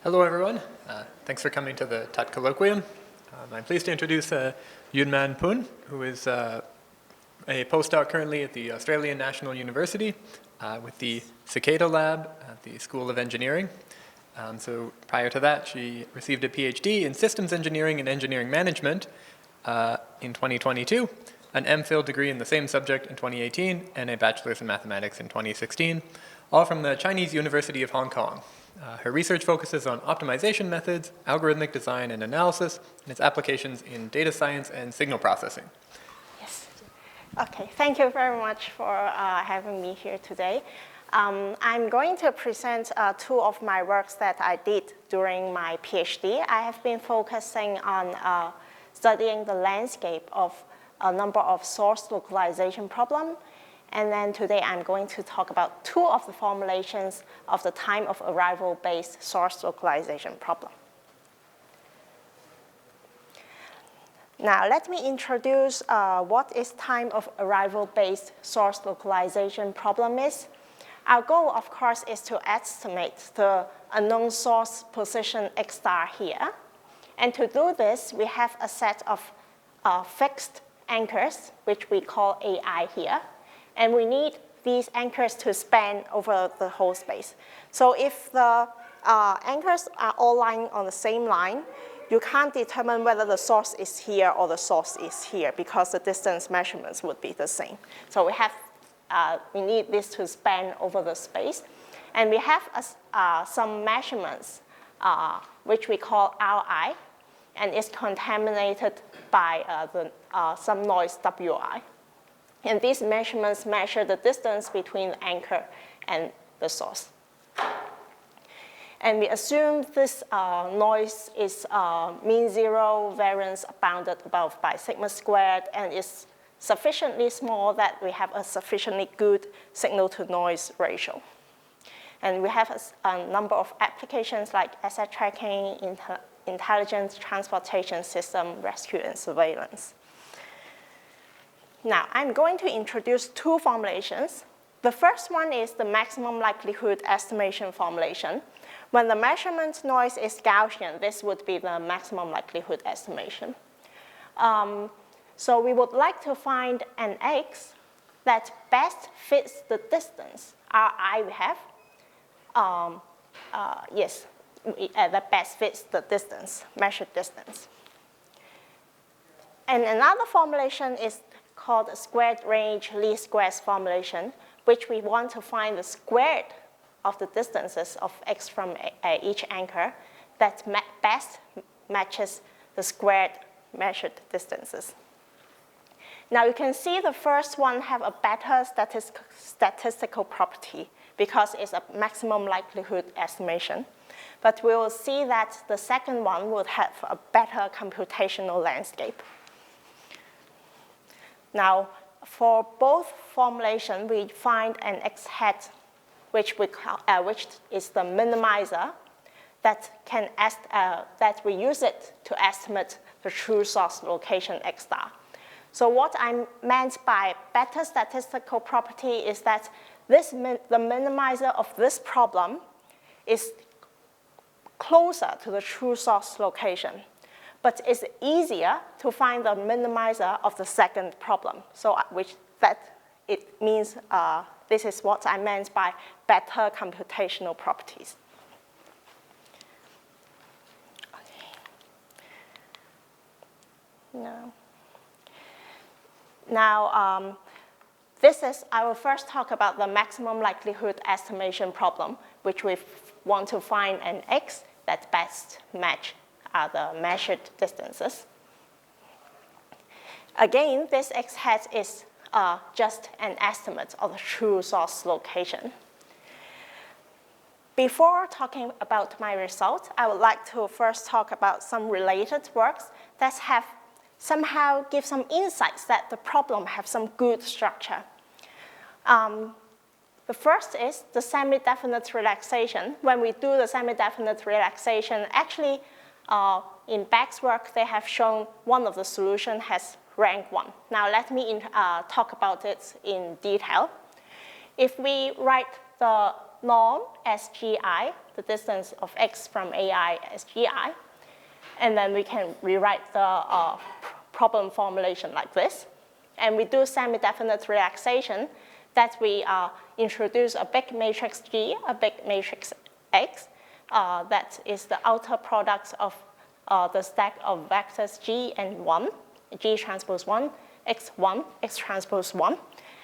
Hello, everyone. Thanks for coming to the TUT Colloquium. I'm pleased to introduce Yuen-Man Pun, who is a postdoc currently at the Australian National University with the Cicada Lab at the School of Engineering. So prior to that, she received a PhD in Systems Engineering and Engineering Management in 2022, an MPhil degree in the same subject in 2018, and a bachelor's in mathematics in 2016, all from the Chinese University of Hong Kong. Her research focuses on optimization methods, algorithmic design and analysis, and its applications in data science and signal processing. Yes. Okay, thank you very much for having me here today. I'm going to present two of my works that I did during my PhD. I have been focusing on studying the landscape of a number of source localization problems. And then today I'm going to talk about two of the formulations of the time of arrival-based source localization problem. Now let me introduce what is time of arrival-based source localization problem is. Our goal, of course, is to estimate the unknown source position x star here. And to do this, we have a set of fixed anchors, which we call AI here. And we need these anchors to span over the whole space. So if the anchors are all lying on the same line, you can't determine whether the source is here or the source is here because the distance measurements would be the same. So we need this to span over the space. And we have some measurements, which we call Ri, and it's contaminated by some noise Wi. And these measurements measure the distance between the anchor and the source. And we assume this noise is mean zero variance bounded above by sigma squared and is sufficiently small that we have a sufficiently good signal-to-noise ratio. And we have a number of applications like asset tracking, intelligent transportation system, rescue, and surveillance. Now, I'm going to introduce two formulations. The first one is the maximum likelihood estimation formulation. When the measurement noise is Gaussian, this would be the maximum likelihood estimation. So we would like to find an x that best fits the distance, Ri we have. That best fits the distance, measured distance. And another formulation is called a squared range least squares formulation, which we want to find the squared of the distances of x from each anchor that best matches the squared measured distances. Now you can see the first one have a better statistical property because it's a maximum likelihood estimation. But we will see that the second one would have a better computational landscape. Now, for both formulations, we find an x hat, which is the minimizer that we use it to estimate the true source location x star. So what I meant by better statistical property is that the minimizer of this problem is closer to the true source location. But it's easier to find the minimizer of the second problem. So it means this is what I meant by better computational properties. Okay. Now I will first talk about the maximum likelihood estimation problem, which we want to find an x that best match the measured distances. Again, this x hat is just an estimate of the true source location. Before talking about my result, I would like to first talk about some related works that have somehow give some insights that the problem have some good structure. The first is the semi-definite relaxation. When we do the semi-definite relaxation, actually, in Beck's work, they have shown one of the solutions has rank 1. Now let me talk about it in detail. If we write the norm as gi, the distance of x from ai as gi, and then we can rewrite the problem formulation like this. And we do semi-definite relaxation that we introduce a big matrix G, a big matrix X, that is the outer product of the stack of vectors G and 1, G transpose 1, X transpose 1.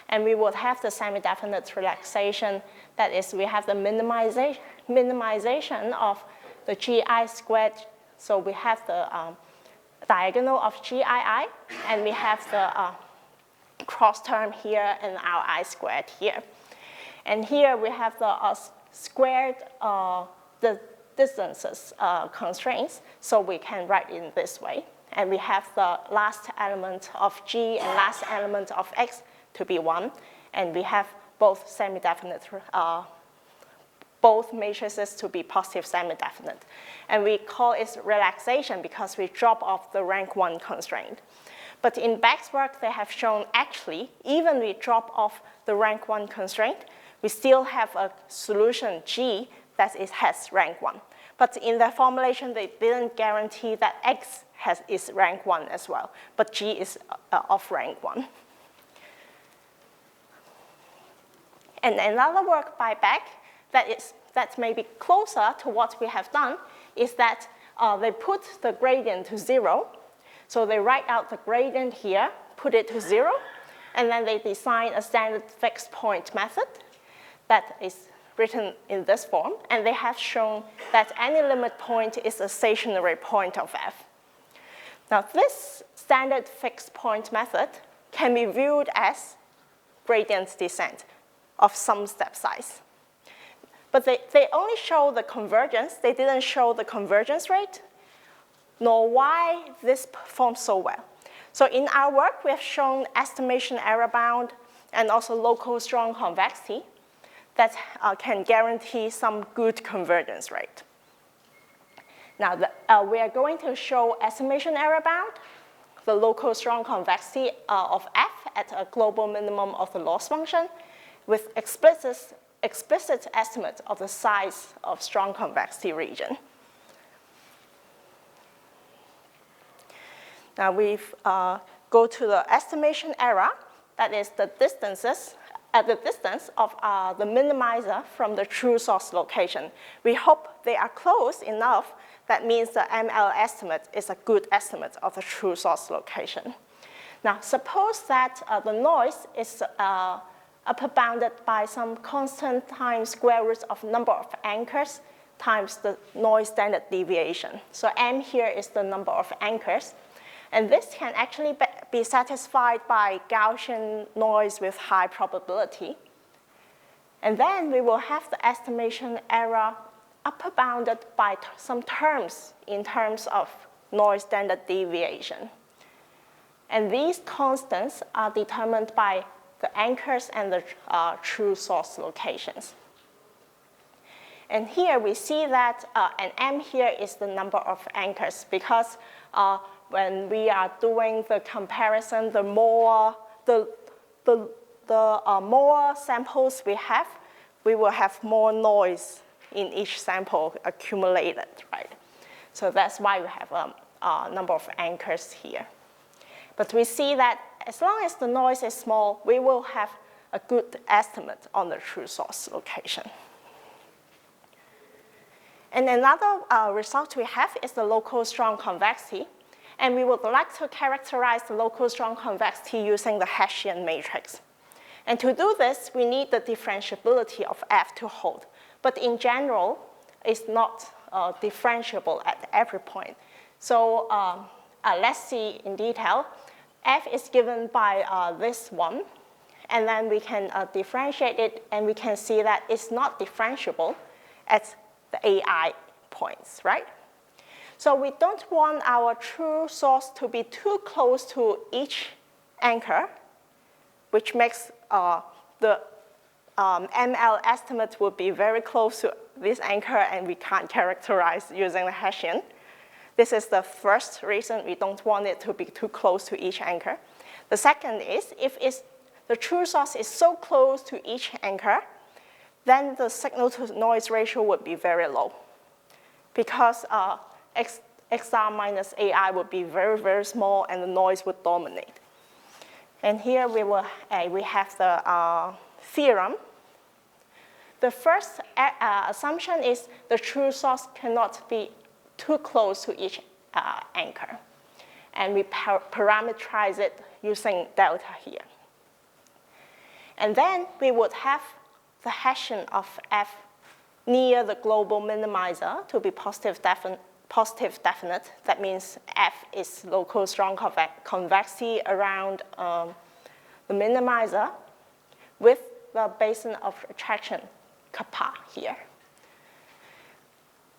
And we would have the semi-definite relaxation, that is, we have the minimization of the GI squared. So we have the diagonal of GII, and we have the cross term here and our I squared here. And here we have the squared the distances constraints, so we can write in this way. And we have the last element of G and last element of X to be 1, and we have both semi-definite, both matrices to be positive semi-definite. And we call it relaxation because we drop off the rank 1 constraint. But in Beck's work, they have shown actually, even we drop off the rank 1 constraint, we still have a solution G that has rank 1. But in their formulation, they didn't guarantee that X is rank 1 as well, but G is of rank 1. And another work by Beck that's maybe closer to what we have done is that they put the gradient to 0. So they write out the gradient here, put it to 0, and then they design a standard fixed point method that is written in this form. And they have shown that any limit point is a stationary point of f. Now, this standard fixed point method can be viewed as gradient descent of some step size. But they only show the convergence. They didn't show the convergence rate, nor why this performs so well. So in our work, we have shown estimation error bound and also local strong convexity that can guarantee some good convergence rate. Now, we are going to show estimation error bound, the local strong convexity of f at a global minimum of the loss function with explicit estimate of the size of strong convexity region. Now we go to the estimation error, that is the distances at the distance of the minimizer from the true source location. We hope they are close enough. That means the ML estimate is a good estimate of the true source location. Now suppose that the noise is upper bounded by some constant times square root of number of anchors times the noise standard deviation. So M here is the number of anchors. And this can actually be satisfied by Gaussian noise with high probability. And then we will have the estimation error upper bounded by some terms in terms of noise standard deviation. And these constants are determined by the anchors and the true source locations. And here we see that an M here is the number of anchors because when we are doing the comparison, the more samples we have, we will have more noise in each sample accumulated, right? So that's why we have a number of anchors here. But we see that as long as the noise is small, we will have a good estimate on the true source location. And another result we have is the local strong convexity. And we would like to characterize the local strong convexity using the Hessian matrix. And to do this, we need the differentiability of f to hold. But in general, it's not differentiable at every point. So let's see in detail. F is given by this one. And then we can differentiate it, and we can see that it's not differentiable at the AI points, right? So we don't want our true source to be too close to each anchor, which makes the ML estimate would be very close to this anchor, and we can't characterize using the Hessian. This is the first reason we don't want it to be too close to each anchor. The second is if the true source is so close to each anchor, then the signal-to-noise ratio would be very low because XR minus AI would be very, very small, and the noise would dominate. And here we have the theorem. The first assumption is the true source cannot be too close to each anchor. And we parameterize it using delta here. And then we would have the Hessian of F near the global minimizer to be positive definite. That means F is local strong convexity around the minimizer with the basin of attraction, kappa, here.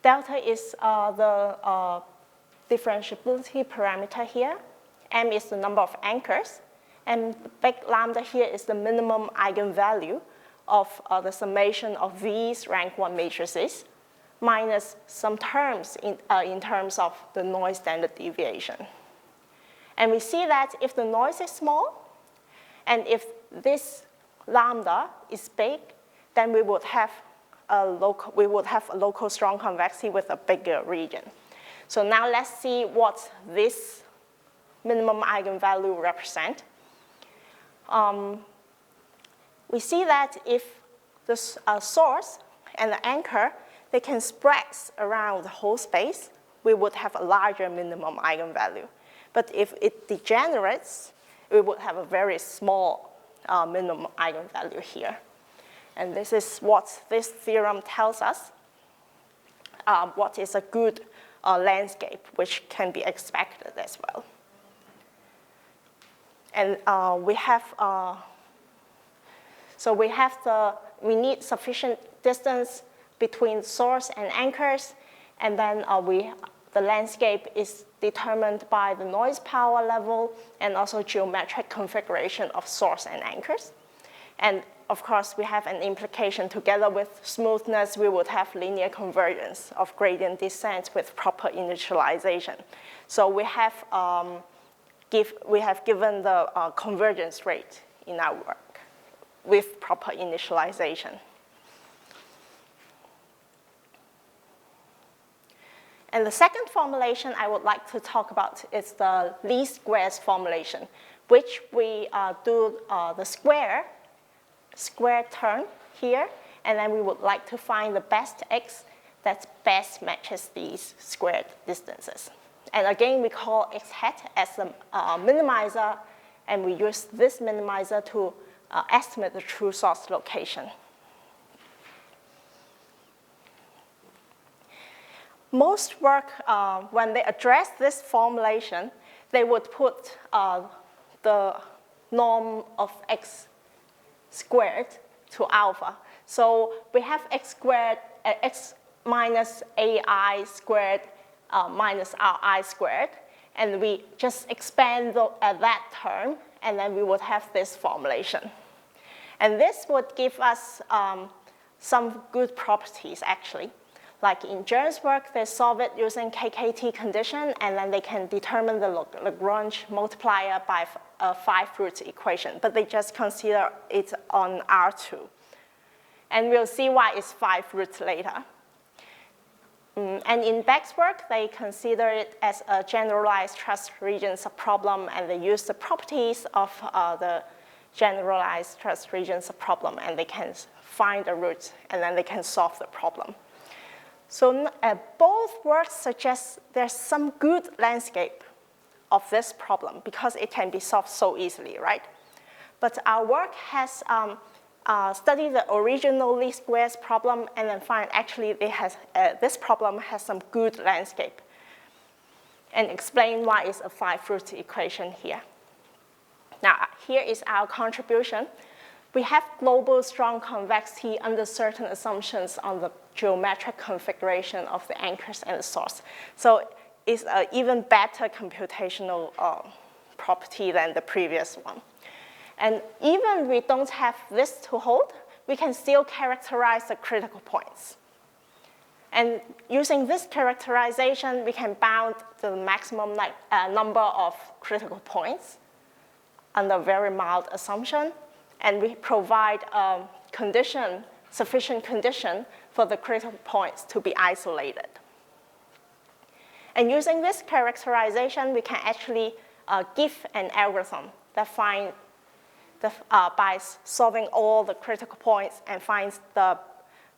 Delta is the differentiability parameter here. M is the number of anchors. And big lambda here is the minimum eigenvalue of the summation of these rank 1 matrices minus some terms in terms of the noise standard deviation. And we see that if the noise is small, and if this lambda is big, then we would have a local strong convexity with a bigger region. So now let's see what this minimum eigenvalue represents. We see that if the source and the anchor, they can spread around the whole space, we would have a larger minimum eigenvalue. But if it degenerates, we would have a very small minimum eigenvalue here. And this is what this theorem tells us, what is a good landscape, which can be expected as well. And we need sufficient distance between source and anchors, and then the landscape is determined by the noise power level and also geometric configuration of source and anchors. And of course, we have an implication together with smoothness, we would have linear convergence of gradient descent with proper initialization. So we have given the convergence rate in our work with proper initialization. And the second formulation I would like to talk about is the least squares formulation, which we do the square term here, and then we would like to find the best x that best matches these squared distances. And again, we call x hat as the minimizer, and we use this minimizer to estimate the true source location. Most work, when they address this formulation, they would put the norm of x squared to alpha. So we have x squared, x minus ai squared minus ri squared, and we just expand that term, and then we would have this formulation. And this would give us some good properties, actually. Like in Jern's work, they solve it using KKT condition, and then they can determine the Lagrange multiplier by a 5-root equation, but they just consider it on R2. And we'll see why it's 5 roots later. And in Beck's work, they consider it as a generalized trust region subproblem, and they use the properties of the generalized trust region subproblem, and they can find a root, and then they can solve the problem. So both works suggest there's some good landscape of this problem because it can be solved so easily, right? But our work has studied the original least squares problem and then find actually this problem has some good landscape, and explain why it's a 5-root equation here. Now, here is our contribution. We have global strong convexity under certain assumptions on the geometric configuration of the anchors and the source. So it's an even better computational property than the previous one. And even we don't have this to hold, we can still characterize the critical points. And using this characterization, we can bound the maximum number of critical points under very mild assumption. And we provide a condition sufficient condition for the critical points to be isolated. And using this characterization, we can actually give an algorithm that finds by solving all the critical points and finds the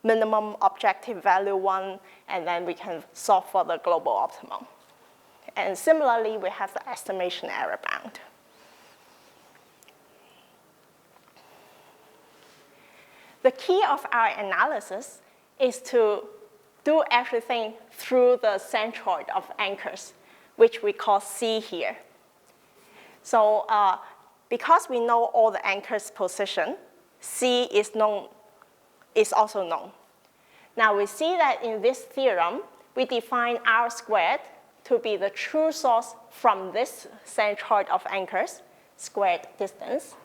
minimum objective value 1, and then we can solve for the global optimum. And similarly, we have the estimation error bound. The key of our analysis is to do everything through the centroid of anchors, which we call C here. So because we know all the anchors' position, C is also known. Now we see that in this theorem, we define R squared to be the true source from this centroid of anchors, squared distance,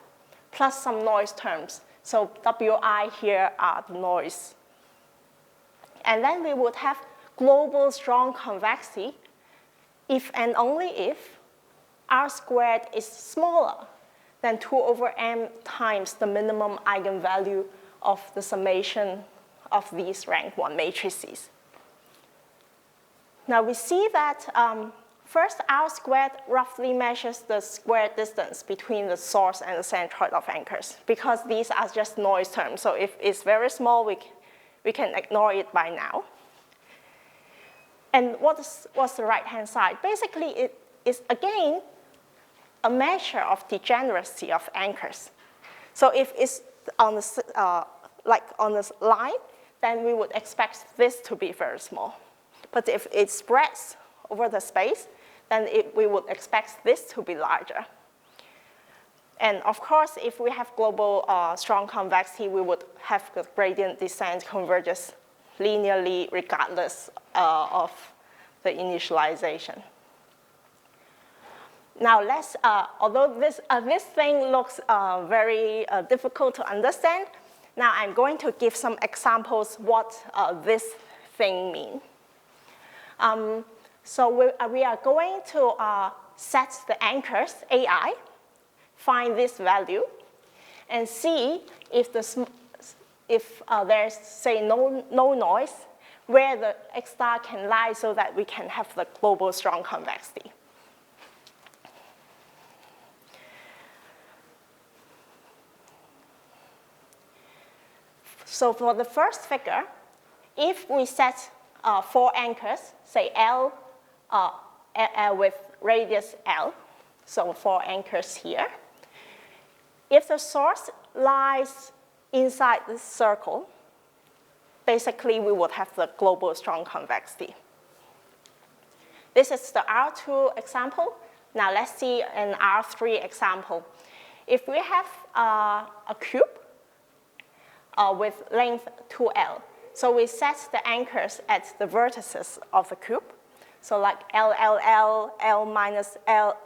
plus some noise terms. So Wi here are the noise. And then we would have global strong convexity if and only if R squared is smaller than 2 over m times the minimum eigenvalue of the summation of these rank 1 matrices. Now we see that first R squared roughly measures the square distance between the source and the centroid of anchors, because these are just noise terms. So if it's very small, we can ignore it by now. And what's the right-hand side? Basically, it is, again, a measure of degeneracy of anchors. So if it's on the, like on this line, then we would expect this to be very small. But if it spreads over the space, then we would expect this to be larger. And of course, if we have global strong convexity, we would have the gradient descent converges linearly regardless of the initialization. Now let's, although this thing looks very difficult to understand, now I'm going to give some examples what this thing means. So we are going to set the anchors, AI, find this value, and see if there's, say, no noise, where the X star can lie so that we can have the global strong convexity. So for the first figure, if we set 4 anchors, say L with radius L, so 4 anchors here, if the source lies inside this circle, basically we would have the global strong convexity. This is the R2 example. Now let's see an R3 example. If we have a cube with length 2L, so we set the anchors at the vertices of the cube. So like L, L minus L,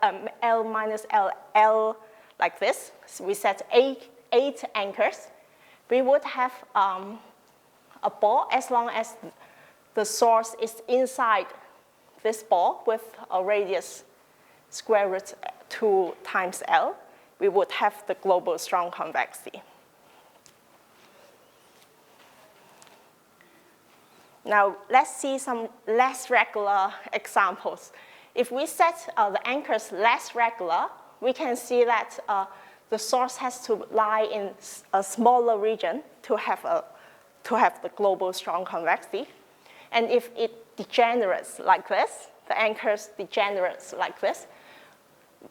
L minus L, L, like this. So we set eight anchors. We would have a ball as long as the source is inside this ball with a radius square root 2 times L. We would have the global strong convexity. Now, let's see some less regular examples. If we set the anchors less regular, we can see that the source has to lie in a smaller region to have the global strong convexity. And if it degenerates like this, the anchors degenerates like this,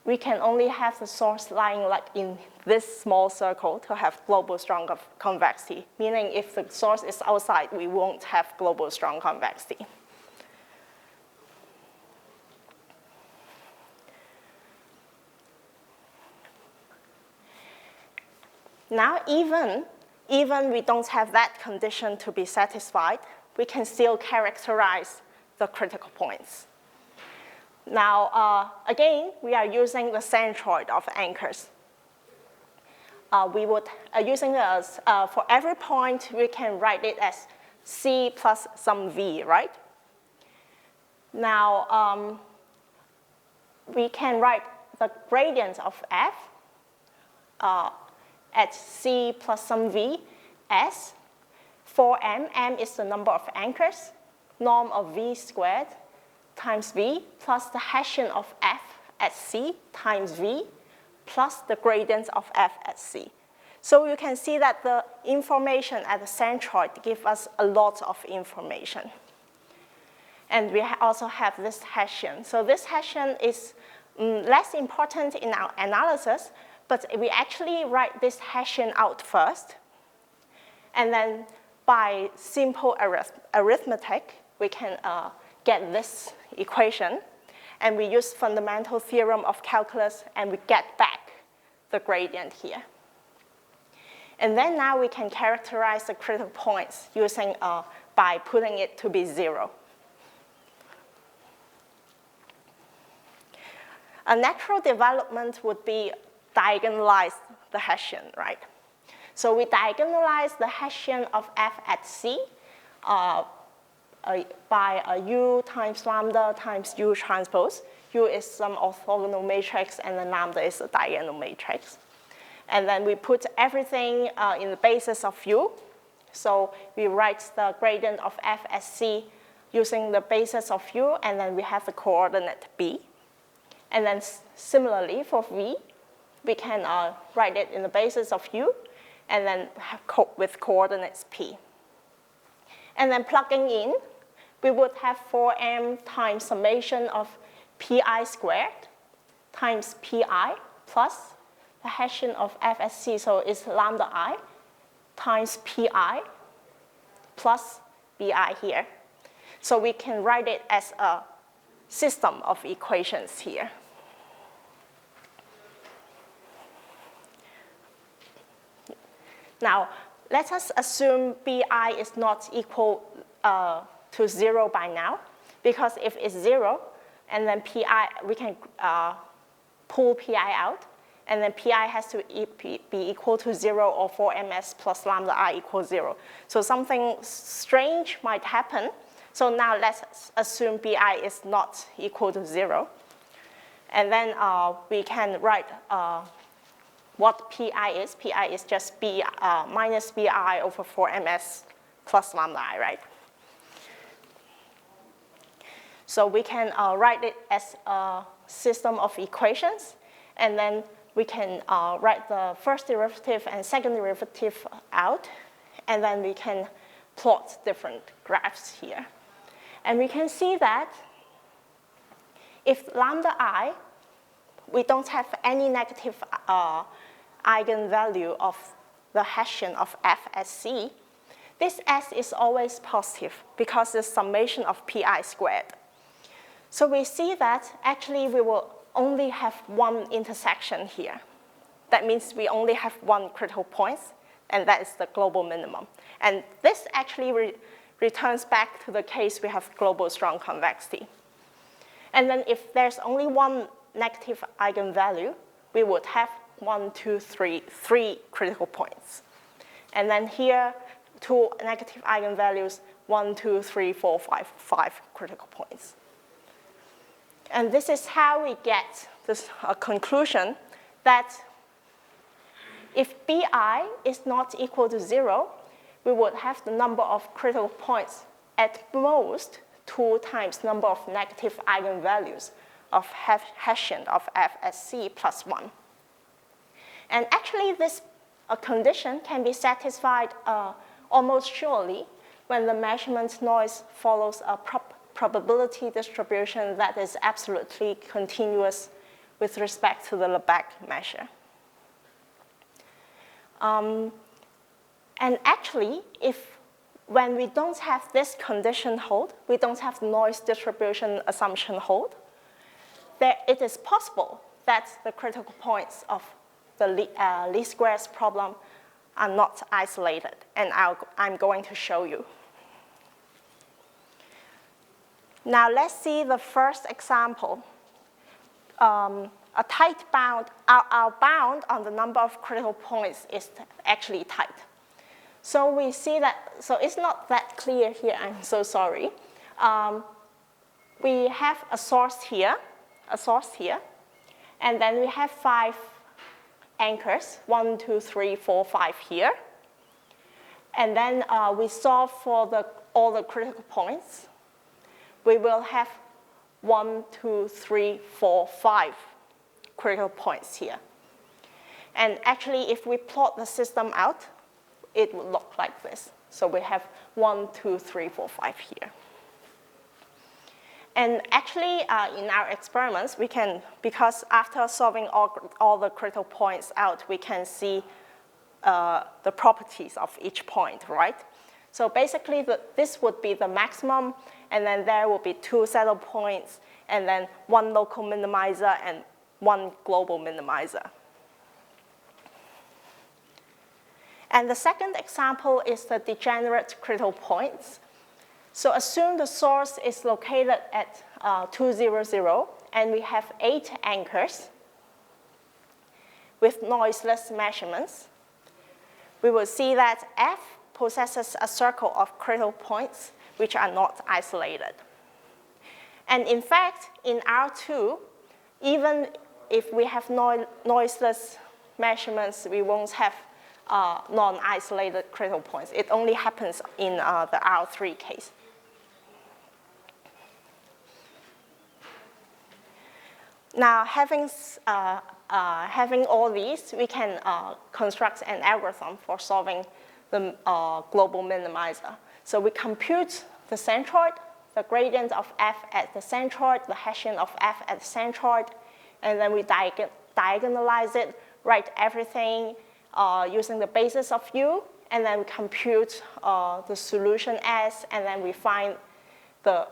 we can only have the source lying like in this small circle to have global strong convexity, meaning if the source is outside, we won't have global strong convexity. Now, even we don't have that condition to be satisfied, we can still characterize the critical points. Now, again, we are using the centroid of anchors. We would, using this, for every point, we can write it as C plus some V, right? Now, we can write the gradient of F at C plus some V as 4m, m is the number of anchors, norm of v squared times v plus the Hessian of f at c times v plus the gradient of f at c. So you can see that the information at the centroid gives us a lot of information. And we also have this Hessian. So this Hessian is less important in our analysis, but we actually write this Hessian out first. And then by simple arithmetic, we can get this equation. And we use fundamental theorem of calculus, and we get back the gradient here. And then now we can characterize the critical points using, by putting it to be 0. A natural development would be diagonalize the Hessian, right? So we diagonalize the Hessian of f at c by u times lambda times u transpose. U is some orthogonal matrix, and then lambda is a diagonal matrix. And then we put everything in the basis of u. So we write the gradient of f at c using the basis of u, and then we have the coordinate b. And then similarly for v, we can write it in the basis of u, and then with coordinates p. And then plugging in, we would have 4m times summation of pi squared times pi plus the Hessian of f at c, so it's lambda I, times pi plus bi here. So we can write it as a system of equations here. Now, let us assume bi is not equal to 0 by now, because if it's 0, and then pi, we can pull pi out, and then pi has to be equal to 0 or 4ms plus lambda I equals 0. So something strange might happen. So now let's assume bi is not equal to 0. And then we can write what pi is. Pi is just b minus bi over 4ms plus lambda I, right? So we can write it as a system of equations, and then we can write the first derivative and second derivative out, and then we can plot different graphs here. And we can see that if lambda I, we don't have any negative eigenvalue of the Hessian of f at c, this s is always positive because it's summation of pi squared. So we see that actually we will only have one intersection here. That means we only have one critical point, and that is the global minimum. And this actually returns back to the case we have global strong convexity. And then if there's only one negative eigenvalue, we would have 3 critical points. And then here, 2 negative eigenvalues, 1, 2, 3, 4, 5 critical points. And this is how we get this conclusion that if bi is not equal to 0, we would have the number of critical points at most 2 times number of negative eigenvalues of Hessian of f at c plus 1. And actually, this condition can be satisfied almost surely when the measurement noise follows a probability distribution that is absolutely continuous with respect to the Lebesgue measure. And actually, when we don't have this condition hold, we don't have noise distribution assumption hold, it is possible that the critical points of the least squares problem are not isolated, and I'm going to show you. Now let's see the first example. A tight bound, our bound on the number of critical points is actually tight. So we see that, so it's not that clear here, I'm so sorry. We have a source here, and then we have 5 anchors, 1, 2, 3, 4, 5 here. and then we solve for all the critical points, we will have 1, 2, 3, 4, 5 critical points here. And actually, if we plot the system out, it would look like this. So we have 1, 2, 3, 4, 5 here. And actually, in our experiments, we can, because after solving all the critical points out, we can see the properties of each point, right? So basically, this would be the maximum, and then there will be 2 saddle points, and then 1 local minimizer and 1 global minimizer. And the second example is the degenerate critical points. So assume the source is located at 2, 0, 0, and we have 8 anchors with noiseless measurements. We will see that F possesses a circle of critical points which are not isolated. And in fact, in R2, even if we have noiseless measurements, we won't have non-isolated critical points. It only happens in the R3 case. Now, having all these, we can construct an algorithm for solving the global minimizer. So we compute the centroid, the gradient of f at the centroid, the Hessian of f at the centroid, and then we diagonalize it, write everything using the basis of u, and then we compute the solution S, and then we find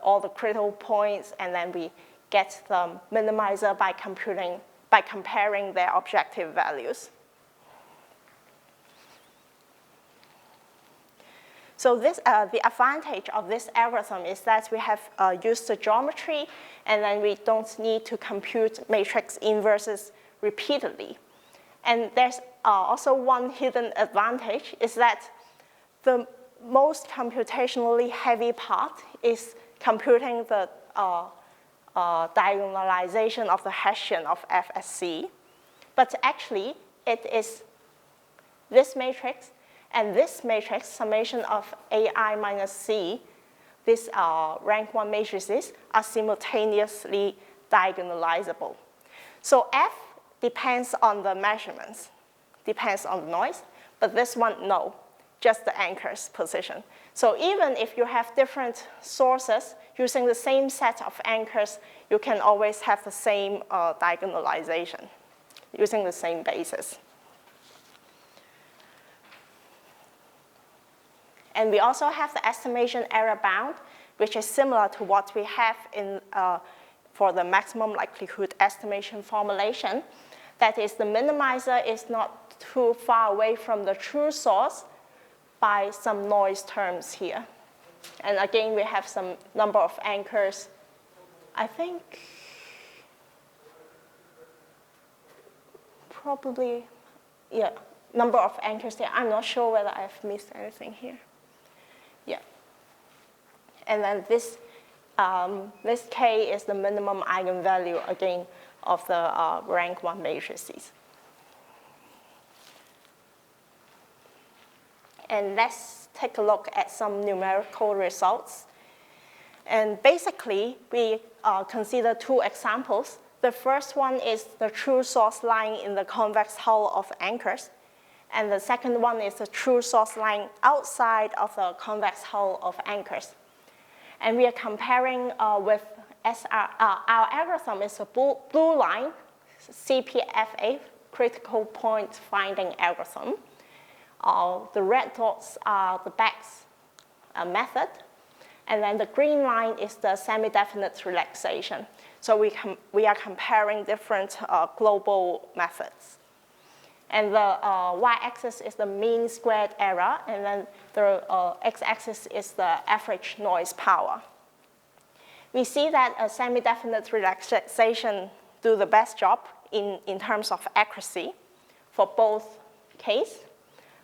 all the critical points, and then we get the minimizer by comparing their objective values. So the advantage of this algorithm is that we have used the geometry, and then we don't need to compute matrix inverses repeatedly. And there's also one hidden advantage, is that the most computationally heavy part is computing the diagonalization of the Hessian of f as C. But actually, it is this matrix and this matrix, summation of AI minus C, these rank 1 matrices are simultaneously diagonalizable. So F depends on the measurements, depends on the noise, but this one, no, just the anchor's position. So even if you have different sources using the same set of anchors, you can always have the same diagonalization using the same basis. And we also have the estimation error bound, which is similar to what we have for the maximum likelihood estimation formulation. That is, the minimizer is not too far away from the true source by some noise terms here. And again, we have some number of anchors. I think probably, yeah, number of anchors there. I'm not sure whether I've missed anything here. Yeah. And then this K is the minimum eigenvalue, again, of the rank 1 matrices. And let's take a look at some numerical results. And basically, we consider 2 examples. The first one is the true source lying in the convex hull of anchors. And the second one is the true source lying outside of the convex hull of anchors. And we are comparing with our algorithm is a blue line, CPFA, critical point finding algorithm. The red dots are the Beck's method. And then the green line is the semi-definite relaxation. So we are comparing different global methods. And the y-axis is the mean squared error, and then the x-axis is the average noise power. We see that a semi-definite relaxation do the best job in terms of accuracy for both cases.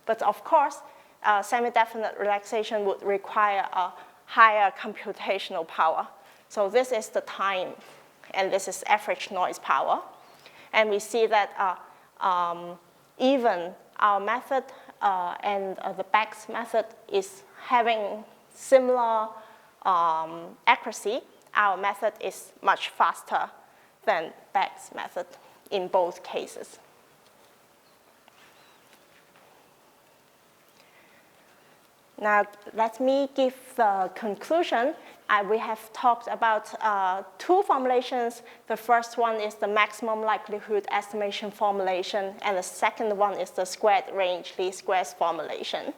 But of course, semi-definite relaxation would require a higher computational power. So this is the time, and this is average noise power. And we see that even our method the Beck's method is having similar accuracy, our method is much faster than Beck's method in both cases. Now, let me give the conclusion. We have talked about two formulations. The first one is the maximum likelihood estimation formulation, and the second one is the squared range least squares formulation.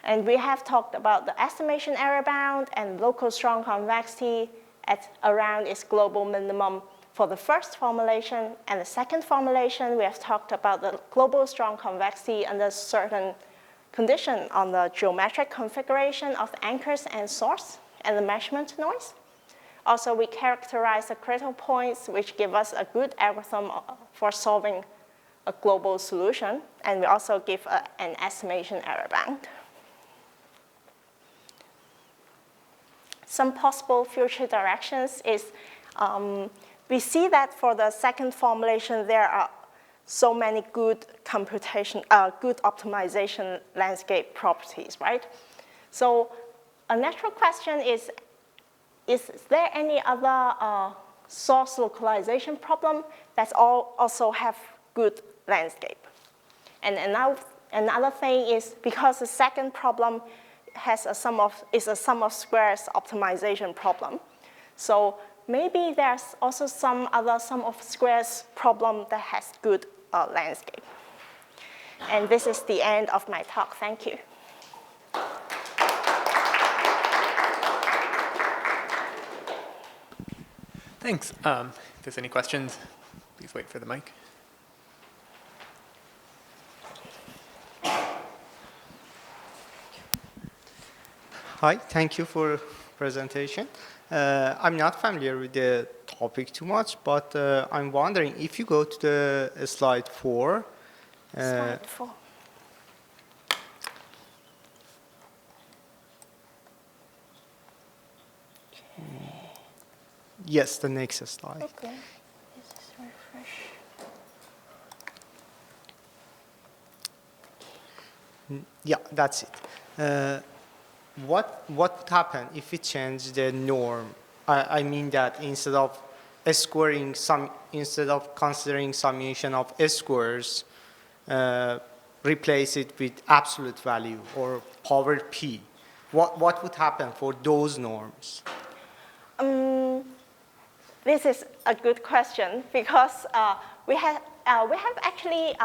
And we have talked about the estimation error bound and local strong convexity at around its global minimum for the first formulation. And the second formulation, we have talked about the global strong convexity under certain condition on the geometric configuration of the anchors and source and the measurement noise. Also, we characterize the critical points, which give us a good algorithm for solving a global solution. And we also give an estimation error bound. Some possible future directions is we see that for the second formulation, there are so many good good optimization landscape properties, right? So a natural question is there any other source localization problem that also have good landscape? And another thing is because the second problem is a sum of squares optimization problem. So maybe there's also some other sum of squares problem that has good landscape. And this is the end of my talk. Thank you. Thanks. If there's any questions, please wait for the mic. Hi, thank you for presentation. I'm not familiar with the topic too much, but I'm wondering if you go to the slide 4. Slide 4. Yes, the next slide. Okay. This is refresh. Yeah, that's it. What would happen if we change the norm? I mean that instead of considering summation of squares, replace it with absolute value or power p. What would happen for those norms? This is a good question because we have actually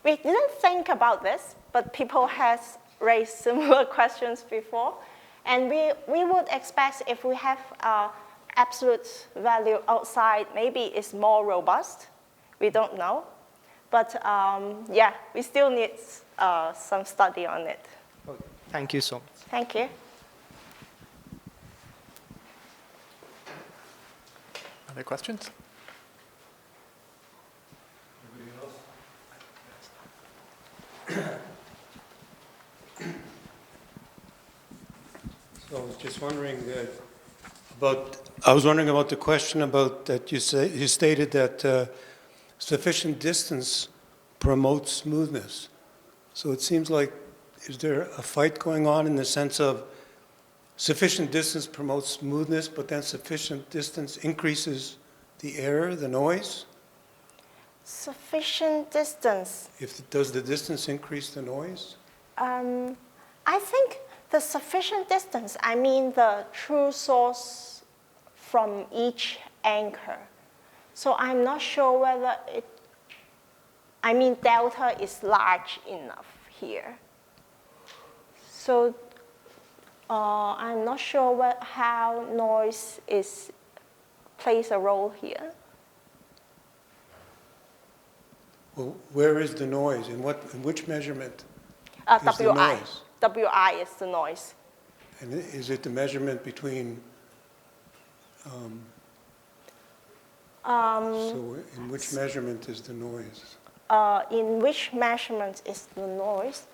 we didn't think about this, but people has raised similar questions before, and we would expect if we have absolute value outside, maybe it's more robust. We don't know, but yeah, we still need some study on it. Okay. Thank you so much. Thank you. Other questions? So I was just wondering about the question about that you stated that sufficient distance promotes smoothness. So it seems like, is there a fight going on in the sense of sufficient distance promotes smoothness, but then sufficient distance increases the error, the noise? Sufficient distance. Does the distance increase the noise? I think the sufficient distance, I mean the true source from each anchor. So I'm not sure whether delta is large enough here. So I'm not sure how noise plays a role here. Well, where is the noise? In which measurement? Is the WI. noise? WI is the noise. And is it the measurement between? So in which measurement is the noise? In which measurement is the noise?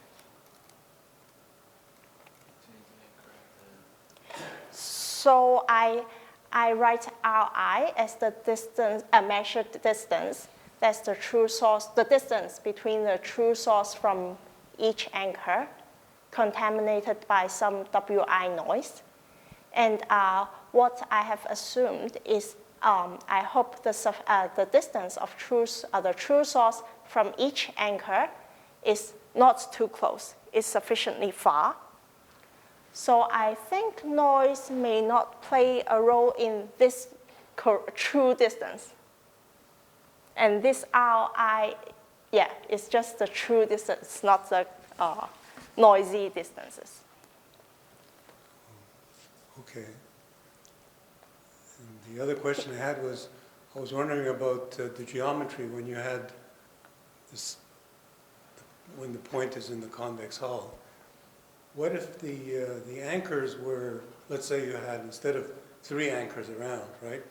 So I write Ri as the distance, measured distance, That's the true source, the distance between the true source from each anchor contaminated by some WI noise. And what I have assumed is I hope the distance of the true source from each anchor is not too close, is sufficiently far. So I think noise may not play a role in this true distance. And this RI, yeah, it's just the true distance, not the noisy distances. Okay. And the other question I had was, I was wondering about the geometry when you had this, when the point is in the convex hull. What if the anchors were, let's say you had, instead of 3 anchors around, right?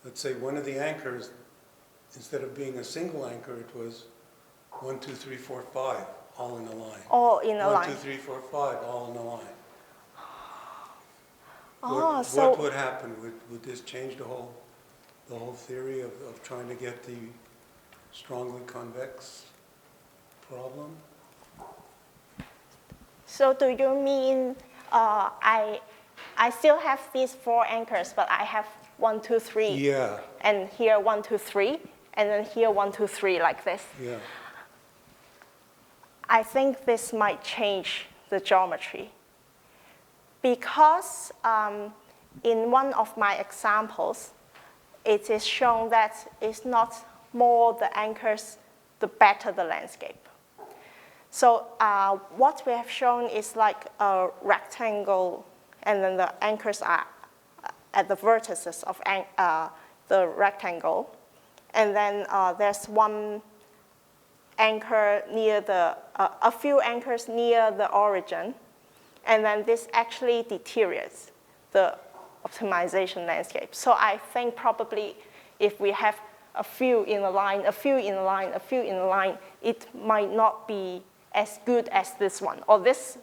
Let's say one of the anchors, instead of being a single anchor, it was 1, 2, 3, 4, 5, all in a line. All in a line. 1, 2, 3, 4, 5, all in a line. Oh, What would happen? Would this change the whole theory of trying to get the strongly convex problem? So do you mean I still have these 4 anchors, but I have 1, 2, 3. Yeah. And here 1, 2, 3, and then here 1, 2, 3 like this. Yeah. I think this might change the geometry. Because in one of my examples, it is shown that it's not more the anchors, the better the landscape. So what we have shown is like a rectangle, and then the anchors are at the vertices of the rectangle. And then there's one anchor near a few anchors near the origin. And then this actually deteriorates the optimization landscape. So I think probably if we have a few in a line, a few in a line, a few in a line, it might not be as good as this one. Or this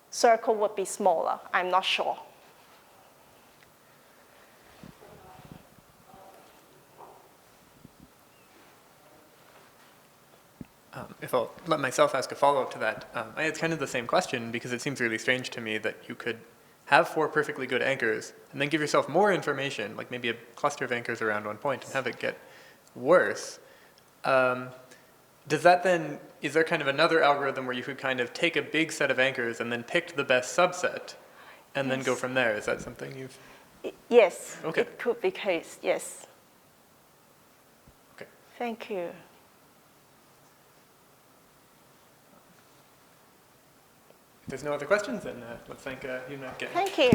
circle would be smaller. I'm not sure. If I'll let myself ask a follow-up to that, I had kind of the same question because it seems really strange to me that you could have 4 perfectly good anchors and then give yourself more information, like maybe a cluster of anchors around one point, and have it get worse. Does that then, is there kind of another algorithm where you could kind of take a big set of anchors and then pick the best subset and then go from there? Is that something you've... Yes, Okay. it could be the case, yes. Okay. Thank you. If there's no other questions, then let's thank Yuen-Man again. Thank you.